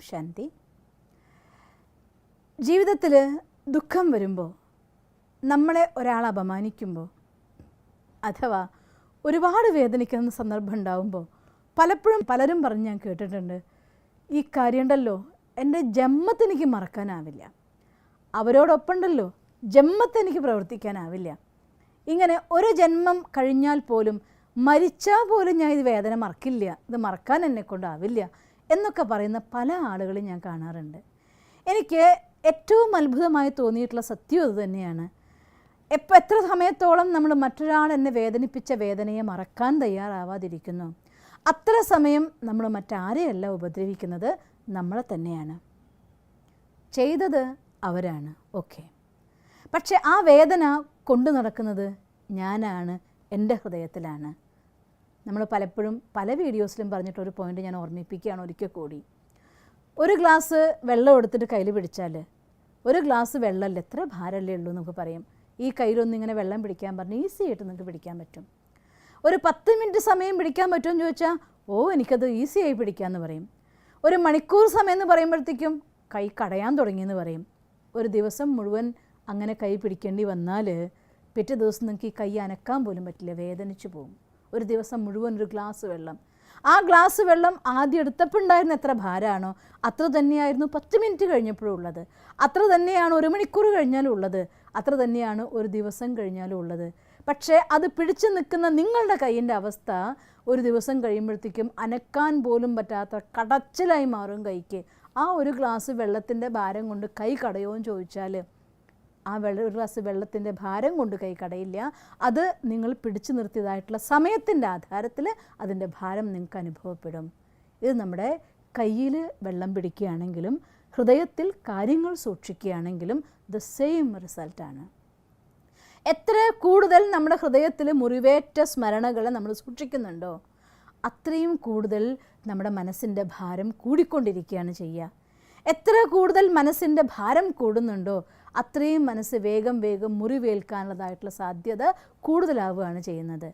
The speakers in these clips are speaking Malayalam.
ശാന്തി. ജീവിതത്തിൽ ദുഃഖം വരുമ്പോൾ, നമ്മളെ ഒരാൾ അപമാനിക്കുമ്പോൾ, അഥവാ ഒരുപാട് വേദനിക്കുന്ന സന്ദർഭം ഉണ്ടാകുമ്പോൾ പലപ്പോഴും പലരും പറഞ്ഞ് ഞാൻ കേട്ടിട്ടുണ്ട്, ഈ കാര്യമുണ്ടല്ലോ എൻ്റെ ജന്മത്തെനിക്ക് മറക്കാനാവില്ല, അവരോടൊപ്പമുണ്ടല്ലോ ജന്മത്തെനിക്ക് പ്രവർത്തിക്കാനാവില്ല. ഇങ്ങനെ ഒരു ജന്മം കഴിഞ്ഞാൽ പോലും, മരിച്ചാൽ പോലും ഞാൻ ഇത് വേദന മറക്കില്ല, ഇത് മറക്കാൻ എന്നെക്കൊണ്ടാവില്ല എന്നൊക്കെ പറയുന്ന പല ആളുകളും ഞാൻ കാണാറുണ്ട്. എനിക്ക് ഏറ്റവും അത്ഭുതമായി തോന്നിയിട്ടുള്ള സത്യം ഇത് തന്നെയാണ്. എത്ര സമയത്തോളം നമ്മൾ മറ്റൊരാൾ എന്നെ വേദനിപ്പിച്ച വേദനയെ മറക്കാൻ തയ്യാറാവാതിരിക്കുന്നു, അത്ര സമയം നമ്മൾ മറ്റാരെയല്ല ഉപദ്രവിക്കുന്നത്, നമ്മളെ തന്നെയാണ്. ചെയ്തത് അവരാണ്, ഓക്കെ, പക്ഷെ ആ വേദന കൊണ്ടു നടക്കുന്നത് ഞാനാണ്, എൻ്റെ ഹൃദയത്തിലാണ്. നമ്മൾ പലപ്പോഴും പല വീഡിയോസിലും പറഞ്ഞിട്ടൊരു പോയിൻ്റ് ഞാൻ ഓർമ്മിപ്പിക്കുകയാണ് ഒരിക്കൽ കൂടി. ഒരു ഗ്ലാസ് വെള്ളം എടുത്തിട്ട് കയ്യിൽ പിടിച്ചാൽ, ഒരു ഗ്ലാസ് വെള്ളമല്ല, എത്ര ഭാരമല്ലേ ഉള്ളൂ നമുക്ക് പറയും. ഈ കയ്യിലൊന്നും ഇങ്ങനെ വെള്ളം പിടിക്കാൻ പറഞ്ഞാൽ ഈസി ആയിട്ട് നിങ്ങൾക്ക് പിടിക്കാൻ പറ്റും. ഒരു 10 മിനിറ്റ് സമയം പിടിക്കാൻ പറ്റുമെന്ന് ചോദിച്ചാൽ, എനിക്കത് ഈസിയായി പിടിക്കാമെന്ന് പറയും. ഒരു മണിക്കൂർ സമയം എന്ന് പറയുമ്പോഴത്തേക്കും കൈ കടയാൻ തുടങ്ങിയെന്ന് പറയും. ഒരു ദിവസം മുഴുവൻ അങ്ങനെ കൈ പിടിക്കേണ്ടി വന്നാൽ പിറ്റേ ദിവസം നിങ്ങൾക്ക് ഈ കൈ അനക്കാൻ പോലും പറ്റില്ല, വേദനിച്ചു പോകും. ഒരു ദിവസം മുഴുവൻ ഒരു ഗ്ലാസ് വെള്ളം, ആ ഗ്ലാസ് വെള്ളം ആദ്യം എടുത്തപ്പോൾ ഉണ്ടായിരുന്ന എത്ര ഭാരമാണോ അത്ര തന്നെയായിരുന്നു 10 മിനിറ്റ് കഴിഞ്ഞപ്പോഴും ഉള്ളത്, അത്ര തന്നെയാണ് 1 മണിക്കൂർ കഴിഞ്ഞാലും ഉള്ളത്, അത്ര തന്നെയാണ് ഒരു ദിവസം കഴിഞ്ഞാലും ഉള്ളത്. പക്ഷേ അത് പിടിച്ചു നിൽക്കുന്ന നിങ്ങളുടെ കൈയിൻ്റെ അവസ്ഥ ഒരു ദിവസം കഴിയുമ്പോഴത്തേക്കും അനക്കാൻ പോലും പറ്റാത്ത കടച്ചിലായി മാറും കൈക്ക്. ആ ഒരു ഗ്ലാസ് വെള്ളത്തിൻ്റെ ഭാരം കൊണ്ട് കൈ കടയോ എന്ന് ചോദിച്ചാൽ, ആ ഒരു ഗ്ലാസ് വെള്ളത്തിൻ്റെ ഭാരം കൊണ്ട് കൈ കടയില്ല. അത് നിങ്ങൾ പിടിച്ചു നിർത്തിയതായിട്ടുള്ള സമയത്തിൻ്റെ ആധാരത്തിൽ അതിൻ്റെ ഭാരം നിങ്ങൾക്ക് അനുഭവപ്പെടും. ഇത് നമ്മുടെ കയ്യിൽ വെള്ളം പിടിക്കുകയാണെങ്കിലും ഹൃദയത്തിൽ കാര്യങ്ങൾ സൂക്ഷിക്കുകയാണെങ്കിലും ദ സെയിം റിസൾട്ടാണ്. എത്ര കൂടുതൽ നമ്മുടെ ഹൃദയത്തിൽ മുറിവേറ്റ സ്മരണകളെ നമ്മൾ സൂക്ഷിക്കുന്നുണ്ടോ, അത്രയും കൂടുതൽ നമ്മുടെ മനസ്സിൻ്റെ ഭാരം കൂടിക്കൊണ്ടിരിക്കുകയാണ് ചെയ്യുക. എത്ര കൂടുതൽ മനസ്സിൻ്റെ ഭാരം കൂടുന്നുണ്ടോ അത്രയും മനസ്സ് വേഗം വേഗം മുറിവേൽക്കാനുള്ളതായിട്ടുള്ള സാധ്യത കൂടുതലാവുകയാണ് ചെയ്യുന്നത്.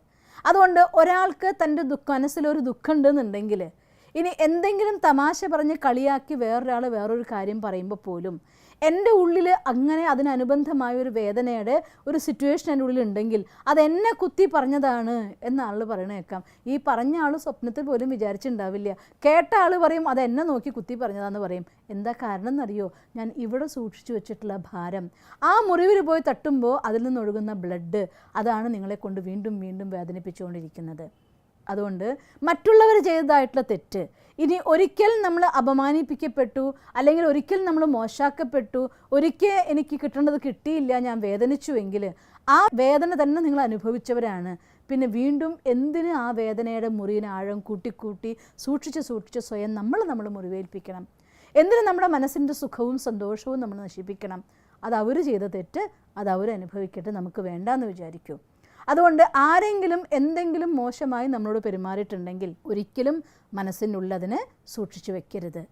അതുകൊണ്ട് ഒരാൾക്ക് തൻ്റെ മനസ്സിലൊരു ദുഃഖം ഉണ്ടെന്നുണ്ടെങ്കിൽ, ഇനി എന്തെങ്കിലും തമാശ പറഞ്ഞ് കളിയാക്കി വേറൊരു കാര്യം പറയുമ്പോൾ പോലും എൻ്റെ ഉള്ളിൽ അങ്ങനെ അതിനനുബന്ധമായ ഒരു വേദനയുടെ ഒരു സിറ്റുവേഷൻ എൻ്റെ ഉള്ളിൽ ഉണ്ടെങ്കിൽ അതെന്നെ കുത്തി പറഞ്ഞതാണ് എന്ന ആൾ പറയണ കേൾക്കാം. ഈ പറഞ്ഞ ആൾ സ്വപ്നത്തിൽ പോലും വിചാരിച്ചിട്ടുണ്ടാവില്ല. കേട്ട ആൾ പറയും അതെന്നെ നോക്കി കുത്തി പറഞ്ഞതാണെന്ന് പറയും. എന്താ കാരണം എന്നറിയോ? ഞാൻ ഇവിടെ സൂക്ഷിച്ചു വെച്ചിട്ടുള്ള ഭാരം, ആ മുറിവിൽ പോയി തട്ടുമ്പോൾ അതിൽ നിന്നൊഴുകുന്ന ബ്ലഡ്, അതാണ് നിങ്ങളെ കൊണ്ട് വീണ്ടും വീണ്ടും വേദനിപ്പിച്ചുകൊണ്ടിരിക്കുന്നത്. അതുകൊണ്ട് മറ്റുള്ളവർ ചെയ്തതായിട്ടുള്ള തെറ്റ്, ഇനി ഒരിക്കൽ നമ്മൾ അപമാനിപ്പിക്കപ്പെട്ടു, അല്ലെങ്കിൽ ഒരിക്കൽ നമ്മൾ മോശാക്കപ്പെട്ടു, ഒരിക്കൽ എനിക്ക് കിട്ടേണ്ടത് കിട്ടിയില്ല, ഞാൻ വേദനിച്ചുവെങ്കിൽ ആ വേദന തന്നെ നിങ്ങൾ അനുഭവിച്ചവരാണ്. പിന്നെ വീണ്ടും എന്തിന് ആ വേദനയുടെ മുറിവിന് ആഴം കൂട്ടി സൂക്ഷിച്ച് സ്വയം നമ്മൾ മുറിവേൽപ്പിക്കണം? എന്തിന് നമ്മുടെ മനസ്സിൻ്റെ സുഖവും സന്തോഷവും നമ്മൾ നശിപ്പിക്കണം? അത് അവർ ചെയ്ത തെറ്റ്, അത് അവർ അനുഭവിക്കട്ടെ, നമുക്ക് വേണ്ടാന്ന് വിചാരിക്കൂ. അതുകൊണ്ട് ആരെങ്കിലും എന്തെങ്കിലും മോശമായി നമ്മളോട് പെരുമാറിയിട്ടുണ്ടെങ്കിൽ ഒരിക്കലും മനസ്സിനുള്ളതിനെ സൂക്ഷിച്ചു വെക്കരുത്.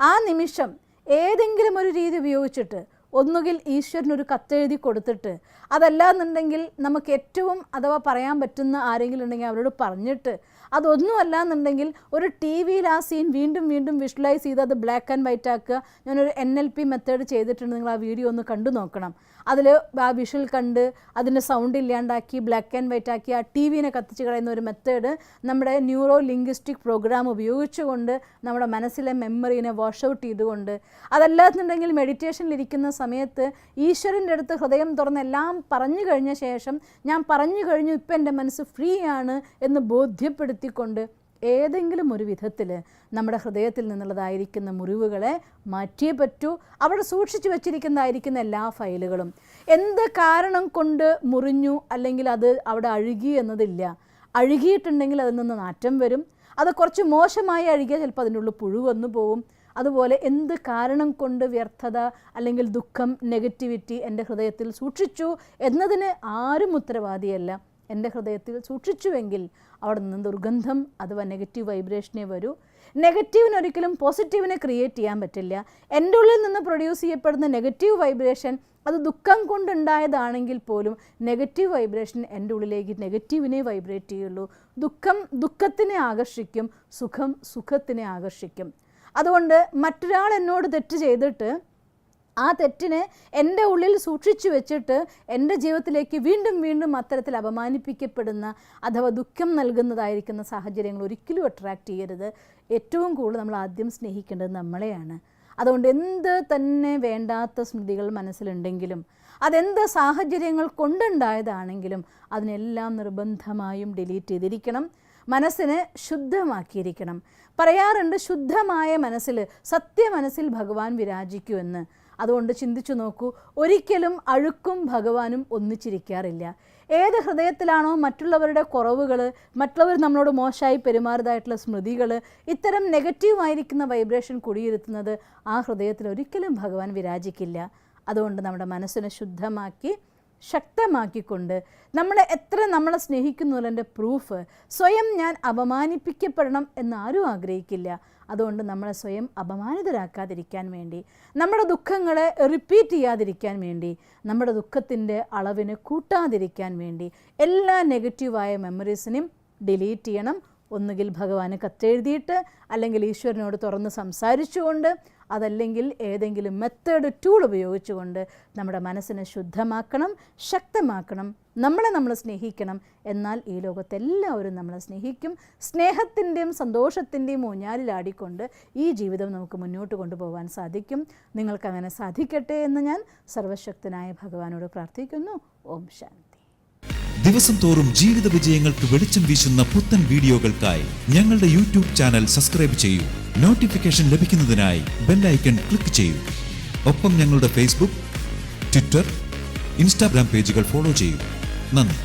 ആ നിമിഷം ഏതെങ്കിലും ഒരു രീതി ഉപയോഗിച്ചിട്ട്, ഒന്നുകിൽ ഈശ്വരനൊരു കത്തെഴുതി കൊടുത്തിട്ട്, അതല്ലാന്നുണ്ടെങ്കിൽ നമുക്ക് ഏറ്റവും അഥവാ പറയാൻ പറ്റുന്ന ആരെങ്കിലും ഉണ്ടെങ്കിൽ അവരോട് പറഞ്ഞിട്ട്, അതൊന്നുമല്ല എന്നുണ്ടെങ്കിൽ ഒരു ടി വിയിൽ ആ സീൻ വീണ്ടും വീണ്ടും വിഷ്വലൈസ് ചെയ്ത് അത് ബ്ലാക്ക് ആൻഡ് വൈറ്റ് ആക്കുക. ഞാനൊരു NLP മെത്തേഡ് ചെയ്തിട്ടുണ്ട്, നിങ്ങൾ ആ വീഡിയോ ഒന്ന് കണ്ടു നോക്കണം. അതിൽ ആ വിഷ്വൽ കണ്ട് അതിൻ്റെ സൗണ്ട് ഇല്ലാണ്ടാക്കി ബ്ലാക്ക് ആൻഡ് വൈറ്റ് ആക്കി ആ ടി വിനെ കത്തിച്ച് കളയുന്ന ഒരു മെത്തേഡ് നമ്മുടെ ന്യൂറോ ലിംഗ്വിസ്റ്റിക് പ്രോഗ്രാം ഉപയോഗിച്ചുകൊണ്ട് നമ്മുടെ മനസ്സിലെ മെമ്മറീനെ വാഷ് ഔട്ട് ചെയ്തുകൊണ്ട്, അതല്ലാന്നുണ്ടെങ്കിൽ മെഡിറ്റേഷനിലിരിക്കുന്ന സമയത്ത് ഈശ്വരൻ്റെ അടുത്ത് ഹൃദയം തുറന്ന് എല്ലാം പറഞ്ഞു കഴിഞ്ഞ ശേഷം, ഞാൻ പറഞ്ഞു കഴിഞ്ഞു, ഇപ്പം എൻ്റെ മനസ്സ് ഫ്രീ ആണ് എന്ന് ബോധ്യപ്പെടുത്തിക്കൊണ്ട് ഏതെങ്കിലും ഒരു വിധത്തിൽ നമ്മുടെ ഹൃദയത്തിൽ നിന്നുള്ളതായിരിക്കുന്ന മുറിവുകളെ മാറ്റിയേ പറ്റൂ. അവിടെ സൂക്ഷിച്ചു വച്ചിരിക്കുന്നതായിരിക്കുന്ന എല്ലാ ഫയലുകളും എന്ത് കാരണം കൊണ്ട് മുറിഞ്ഞു അല്ലെങ്കിൽ അത് അവിടെ അഴുകി എന്നതില്ല. അഴുകിയിട്ടുണ്ടെങ്കിൽ അതിൽ നിന്ന് നാറ്റം വരും. അത് കുറച്ച് മോശമായി അഴുകിയാൽ ചിലപ്പോൾ അതിൻ്റെ ഉള്ളിൽ പുഴു വന്നു പോവും. അതുപോലെ എന്ത് കാരണം കൊണ്ട് വ്യർത്ഥത അല്ലെങ്കിൽ ദുഃഖം, നെഗറ്റിവിറ്റി എൻ്റെ ഹൃദയത്തിൽ സൂക്ഷിച്ചു എന്നതിന് ആരും ഉത്തരവാദിയല്ല. എൻ്റെ ഹൃദയത്തിൽ സൂക്ഷിച്ചുവെങ്കിൽ അവിടെ നിന്ന് ദുർഗന്ധം അഥവാ നെഗറ്റീവ് വൈബ്രേഷനേ വരൂ. നെഗറ്റീവിനൊരിക്കലും പോസിറ്റീവിനെ ക്രിയേറ്റ് ചെയ്യാൻ പറ്റില്ല. എൻ്റെ ഉള്ളിൽ നിന്ന് പ്രൊഡ്യൂസ് ചെയ്യപ്പെടുന്ന നെഗറ്റീവ് വൈബ്രേഷൻ അത് ദുഃഖം കൊണ്ടുണ്ടായതാണെങ്കിൽ പോലും നെഗറ്റീവ് വൈബ്രേഷൻ എൻ്റെ ഉള്ളിലേക്ക് നെഗറ്റീവിനെ വൈബ്രേറ്റ് ചെയ്യുള്ളൂ. ദുഃഖം ദുഃഖത്തിനെ ആകർഷിക്കും, സുഖം സുഖത്തിനെ ആകർഷിക്കും. അതുകൊണ്ട് മറ്റൊരാൾ എന്നോട് തെറ്റ് ചെയ്തിട്ട് ആ തെറ്റിനെ എൻ്റെ ഉള്ളിൽ സൂക്ഷിച്ചു വെച്ചിട്ട് എൻ്റെ ജീവിതത്തിലേക്ക് വീണ്ടും വീണ്ടും അത്തരത്തിൽ അപമാനിപ്പിക്കപ്പെടുന്ന അഥവാ ദുഃഖം നൽകുന്നതായിരിക്കുന്ന സാഹചര്യങ്ങൾ ഒരിക്കലും അട്രാക്റ്റ് ചെയ്യരുത്. ഏറ്റവും കൂടുതൽ നമ്മൾ ആദ്യം സ്നേഹിക്കേണ്ടത് നമ്മളെയാണ്. അതുകൊണ്ട് എന്ത് തന്നെ വേണ്ടാത്ത സ്മൃതികൾ മനസ്സിലുണ്ടെങ്കിലും അതെന്ത് സാഹചര്യങ്ങൾ കൊണ്ടുണ്ടായതാണെങ്കിലും അതിനെല്ലാം നിർബന്ധമായും ഡിലീറ്റ് ചെയ്തിരിക്കണം. മനസ്സിനെ ശുദ്ധമാക്കിയിരിക്കണം. പറയാറുണ്ട്, ശുദ്ധമായ മനസ്സിൽ, സത്യമനസ്സിൽ ഭഗവാൻ വിരാജിക്കുമെന്ന്. അതുകൊണ്ട് ചിന്തിച്ചു നോക്കൂ, ഒരിക്കലും അഴുക്കും ഭഗവാനും ഒന്നിച്ചിരിക്കാറില്ല. ഏത് ഹൃദയത്തിലാണോ മറ്റുള്ളവരുടെ കുറവുകൾ, മറ്റുള്ളവർ നമ്മളോട് മോശമായി പെരുമാറിയതായിട്ടുള്ള സ്മൃതികൾ, ഇത്തരം നെഗറ്റീവായിരിക്കുന്ന വൈബ്രേഷൻ കുടിയിരുത്തുന്നത്, ആ ഹൃദയത്തിൽ ഒരിക്കലും ഭഗവാൻ വിരാജിക്കില്ല. അതുകൊണ്ട് നമ്മുടെ മനസ്സിനെ ശുദ്ധമാക്കി ശക്തമാക്കിക്കൊണ്ട് നമ്മളെ സ്നേഹിക്കുന്നുള്ളതിൻ്റെ പ്രൂഫ്, സ്വയം ഞാൻ അപമാനിപ്പിക്കപ്പെടണം എന്നാരും ആഗ്രഹിക്കില്ല. അതുകൊണ്ട് നമ്മളെ സ്വയം അപമാനിതരാക്കാതിരിക്കാൻ വേണ്ടി, നമ്മുടെ ദുഃഖങ്ങളെ റിപ്പീറ്റ് ചെയ്യാതിരിക്കാൻ വേണ്ടി, നമ്മുടെ ദുഃഖത്തിൻ്റെ അളവിന് കൂട്ടാതിരിക്കാൻ വേണ്ടി എല്ലാ നെഗറ്റീവായ മെമ്മറീസിനെയും ഡിലീറ്റ് ചെയ്യണം. ഒന്നുകിൽ ഭഗവാന് കത്തെഴുതിയിട്ട്, അല്ലെങ്കിൽ ഈശ്വരനോട് തുറന്ന് സംസാരിച്ചുകൊണ്ട്, അതല്ലെങ്കിൽ ഏതെങ്കിലും മെത്തേഡ് ടൂൾ ഉപയോഗിച്ചുകൊണ്ട് നമ്മുടെ മനസ്സിനെ ശുദ്ധമാക്കണം, ശക്തമാക്കണം. നമ്മൾ സ്നേഹിക്കണം. എന്നാൽ ഈ ലോകത്തെല്ലാവരും നമ്മളെ സ്നേഹിക്കും. സ്നേഹത്തിൻ്റെയും സന്തോഷത്തിൻ്റെയും ഊഞ്ഞാലിലാടിക്കൊണ്ട് ഈ ജീവിതം നമുക്ക് മുന്നോട്ട് കൊണ്ടുപോകാൻ സാധിക്കും. നിങ്ങൾക്കങ്ങനെ സാധിക്കട്ടെ എന്ന് ഞാൻ സർവശക്തനായ ഭഗവാനോട് പ്രാർത്ഥിക്കുന്നു. ഓം ശാന്തി. ദിവസം തോറും ജീവിത വിജയങ്ങൾക്ക് വെളിച്ചം വീശുന്ന പുത്തൻ വീഡിയോകൾക്കായി ഞങ്ങളുടെ യൂട്യൂബ് ചാനൽ സബ്സ്ക്രൈബ് ചെയ്യൂ. നോട്ടിഫിക്കേഷൻ ലഭിക്കുന്നതിനായി ബെൽ ഐക്കൺ ക്ലിക്ക് ചെയ്യൂ. ഒപ്പം ഞങ്ങളുടെ ഫേസ്ബുക്ക്, ട്വിറ്റർ, ഇൻസ്റ്റാഗ്രാം പേജുകൾ ഫോളോ ചെയ്യൂ. നന്ദി.